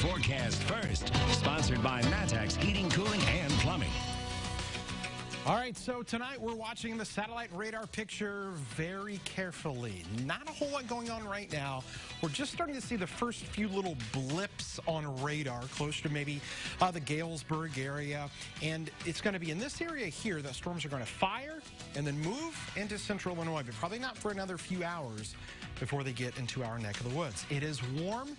forecast first. Sponsored by Matex Heating, Cooling, and Plumbing. All right, so tonight we're watching the satellite radar picture very carefully. Not a whole lot going on right now. We're just starting to see the first few little blips on radar closer to maybe the Galesburg area. And it's going to be in this area here that storms are going to fire and then move into central Illinois, but probably not for another few hours before they get into our neck of the woods. It is warm.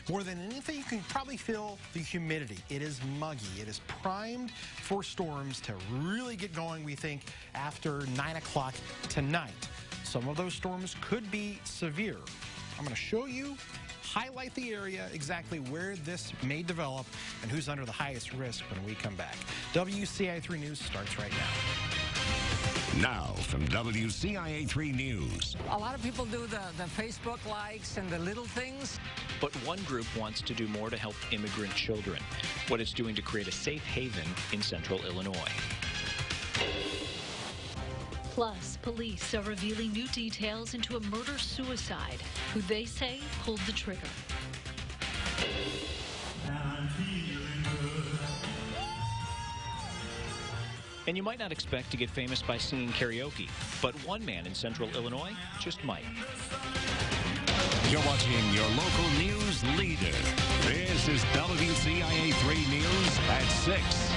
More than anything, you can probably feel the humidity. It is muggy. It is primed for storms to really get going, we think, after 9 o'clock tonight. Some of those storms could be severe. I'm going to show you, highlight the area, exactly where this may develop, and who's under the highest risk when we come back. WCIA 3 News starts right now. Now from WCIA 3 News. A lot of people do the Facebook likes and the little things. But one group wants to do more to help immigrant children. What it's doing to create a safe haven in central Illinois. Plus, police are revealing new details into a murder-suicide who they say pulled the trigger. And you might not expect to get famous by singing karaoke, but one man in central Illinois just might. You're watching your local news leader. This is WCIA 3 News at 6.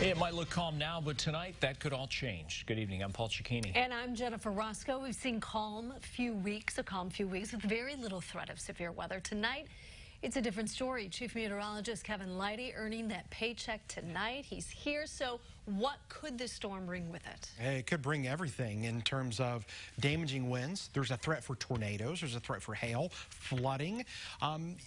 It might look calm now, but tonight that could all change. Good evening. I'm Paul Cicchini. And I'm Jennifer Roscoe. We've seen a calm few weeks with very little threat of severe weather. Tonight, it's a different story. Chief Meteorologist Kevin Leidy earning that paycheck tonight. He's here, so what could this storm bring with it? It could bring everything in terms of damaging winds. There's a threat for tornadoes. There's a threat for hail, flooding.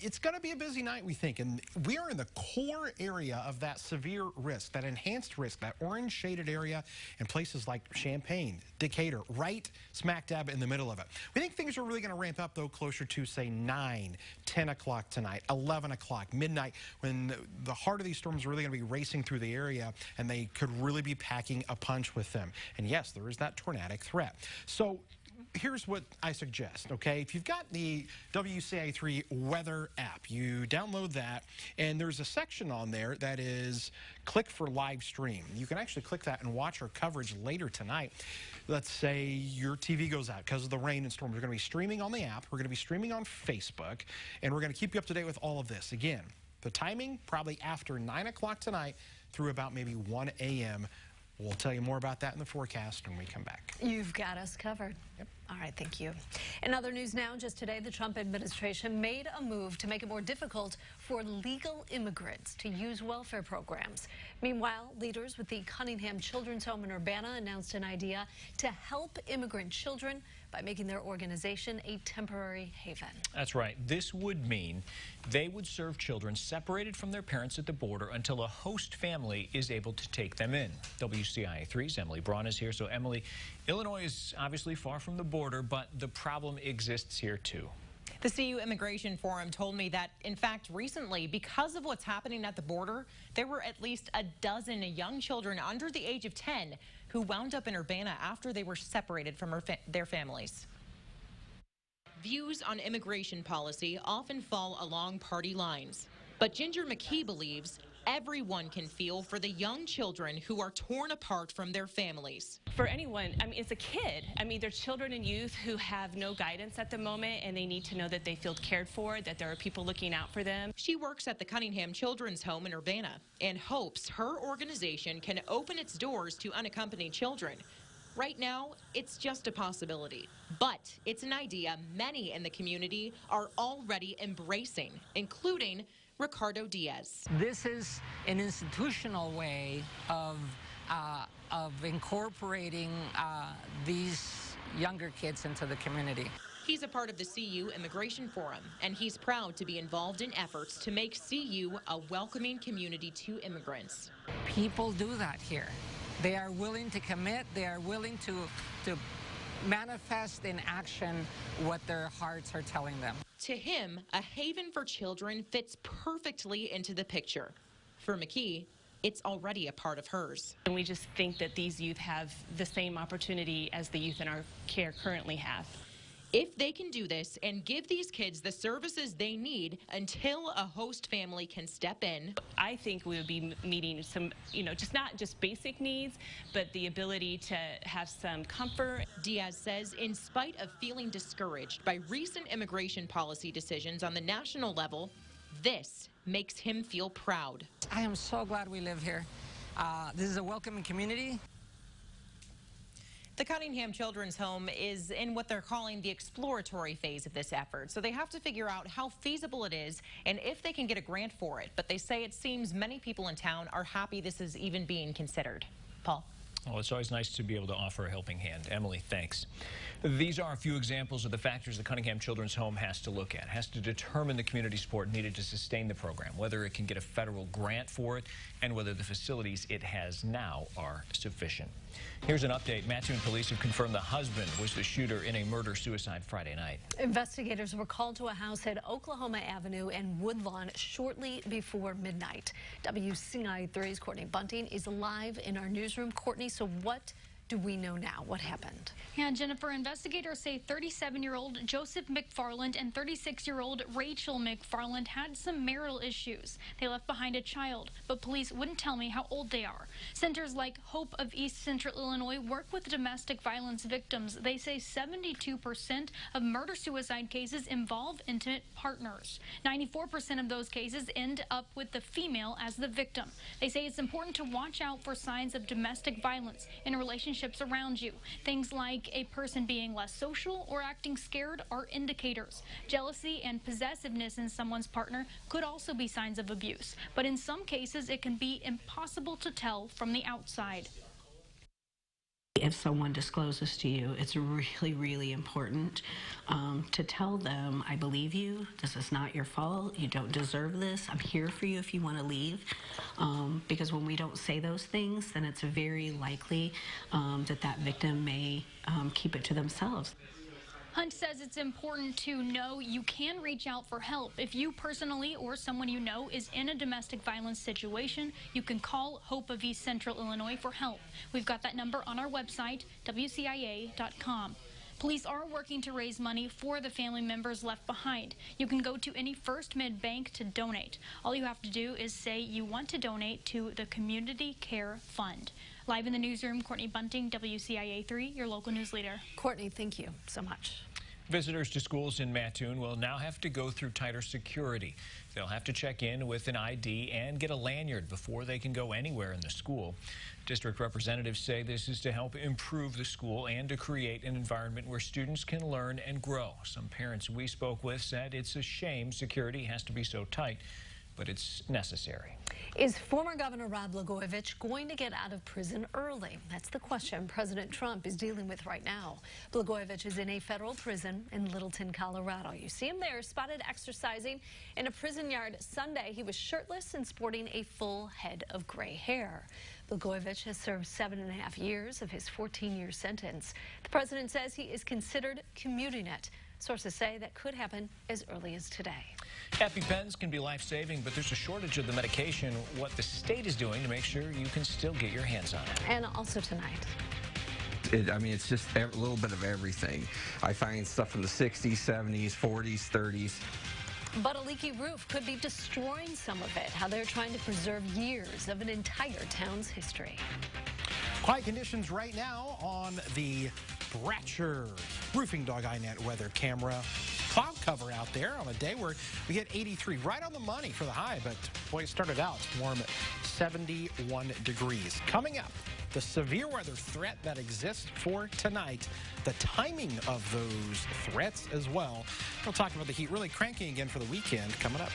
It's going to be a busy night, we think, and we are in the core area of that severe risk, that enhanced risk, that orange shaded area in places like Champaign, Decatur, right smack dab in the middle of it. We think things are really going to ramp up, though, closer to, say, 9, 10 o'clock tonight, 11 o'clock, midnight, when the heart of these storms are really going to be racing through the area, and they could really be packing a punch with them. And yes, there is that tornadic threat. So here's what I suggest, okay? If you've got the WCIA 3 weather app, you download that, and there's a section on there that is click for live stream. You can actually click that and watch our coverage later tonight. Let's say your TV goes out because of the rain and storms. We're going to be streaming on the app. We're going to be streaming on Facebook, and we're going to keep you up to date with all of this. Again, the timing, probably after 9 o'clock tonight through about maybe 1 a.m. We'll tell you more about that in the forecast when we come back. You've got us covered. Yep. All right, thank you. In other news now, just today, the Trump administration made a move to make it more difficult for legal immigrants to use welfare programs. Meanwhile, leaders with the Cunningham Children's Home in Urbana announced an idea to help immigrant children by making their organization a temporary haven. That's right. This would mean they would serve children separated from their parents at the border until a host family is able to take them in. WCIA 3's Emily Braun is here. So, Emily, Illinois is obviously far from the border, but the problem exists here, too. The CU Immigration Forum told me that, in fact, recently, because of what's happening at the border, there were at least a dozen young children under the age of 10 who wound up in Urbana after they were separated from their families. Views on immigration policy often fall along party lines. But Ginger McKee believes everyone can feel for the young children who are torn apart from their families. For anyone, I mean, it's a kid. I mean, they're children and youth who have no guidance at the moment, and they need to know that they feel cared for, that there are people looking out for them. She works at the Cunningham Children's Home in Urbana and hopes her organization can open its doors to unaccompanied children. Right now, it's just a possibility, but it's an idea many in the community are already embracing, including Ricardo Diaz. This is an institutional way of incorporating these younger kids into the community. He's a part of the CU Immigration Forum, and he's proud to be involved in efforts to make CU a welcoming community to immigrants. People do that here. They are willing to commit. They are willing to manifest in action what their hearts are telling them. To him, a haven for children fits perfectly into the picture. For McKee, it's already a part of hers. And we just think that these youth have the same opportunity as the youth in our care currently have. if they can do this and give these kids the services they need until a host family can step in. I think we would be meeting some, just not just basic needs, but the ability to have some comfort. Diaz says in spite of feeling discouraged by recent immigration policy decisions on the national level, this makes him feel proud. I am so glad we live here. This is a welcoming community. The Cunningham Children's Home is in what they're calling the exploratory phase of this effort. So they have to figure out how feasible it is and if they can get a grant for it. But they say it seems many people in town are happy this is even being considered. Paul. Well, it's always nice to be able to offer a helping hand. Emily, thanks. These are a few examples of the factors the Cunningham Children's Home has to look at, has to determine the community support needed to sustain the program, whether it can get a federal grant for it, and whether the facilities it has now are sufficient. Here's an update. Mattoon police have confirmed the husband was the shooter in a murder-suicide Friday night. Investigators were called to a house at Oklahoma Avenue and Woodlawn shortly before midnight. WCIA 3's Courtney Bunting is live in our newsroom. Courtney, so what do we know now? What happened? Yeah, Jennifer, investigators say 37-year-old Joseph McFarland and 36-year-old Rachel McFarland had some marital issues. They left behind a child, but police wouldn't tell me how old they are. Centers like Hope of East Central Illinois work with domestic violence victims. They say 72% of murder-suicide cases involve intimate partners. 94% of those cases end up with the female as the victim. They say it's important to watch out for signs of domestic violence in relationships around you. Things like a person being less social or acting scared are indicators. Jealousy and possessiveness in someone's partner could also be signs of abuse, but in some cases it can be impossible to tell from the outside. If someone discloses to you, it's really, really important to tell them, I believe you, this is not your fault, you don't deserve this, I'm here for you if you want to leave. Because when we don't say those things, then it's very likely that victim may keep it to themselves. Hunt says it's important to know you can reach out for help. If you personally or someone you know is in a domestic violence situation, you can call Hope of East Central Illinois for help. We've got that number on our website, WCIA.com. Police are working to raise money for the family members left behind. You can go to any First Mid bank to donate. All you have to do is say you want to donate to the Community Care Fund. Live in the newsroom, Courtney Bunting, WCIA 3, your local news leader. Courtney, thank you so much. Visitors to schools in Mattoon will now have to go through tighter security. They'll have to check in with an ID and get a lanyard before they can go anywhere in the school. District representatives say this is to help improve the school and to create an environment where students can learn and grow. Some parents we spoke with said it's a shame security has to be so tight, but it's necessary. Is former Governor Rod Blagojevich going to get out of prison early? That's the question President Trump is dealing with right now. Blagojevich is in a federal prison in Littleton, Colorado. You see him there spotted exercising in a prison yard Sunday. He was shirtless and sporting a full head of gray hair. Blagojevich has served 7.5 years of his 14-year sentence. The president says he is considered commuting it. Sources say that could happen as early as today. EpiPens can be life-saving, but there's a shortage of the medication. What the state is doing to make sure you can still get your hands on it. And also tonight. It's just a little bit of everything. I find stuff from the 60s, 70s, 40s, 30s. But a leaky roof could be destroying some of it. How they're trying to preserve years of an entire town's history. Quiet conditions right now on the Bratcher Roofing Dog iNet weather camera. Cloud cover out there on a day where we hit 83, right on the money for the high, but boy, it started out warm at 71 degrees. Coming up, the severe weather threat that exists for tonight, the timing of those threats as well. We'll talk about the heat really cranking again for the weekend coming up.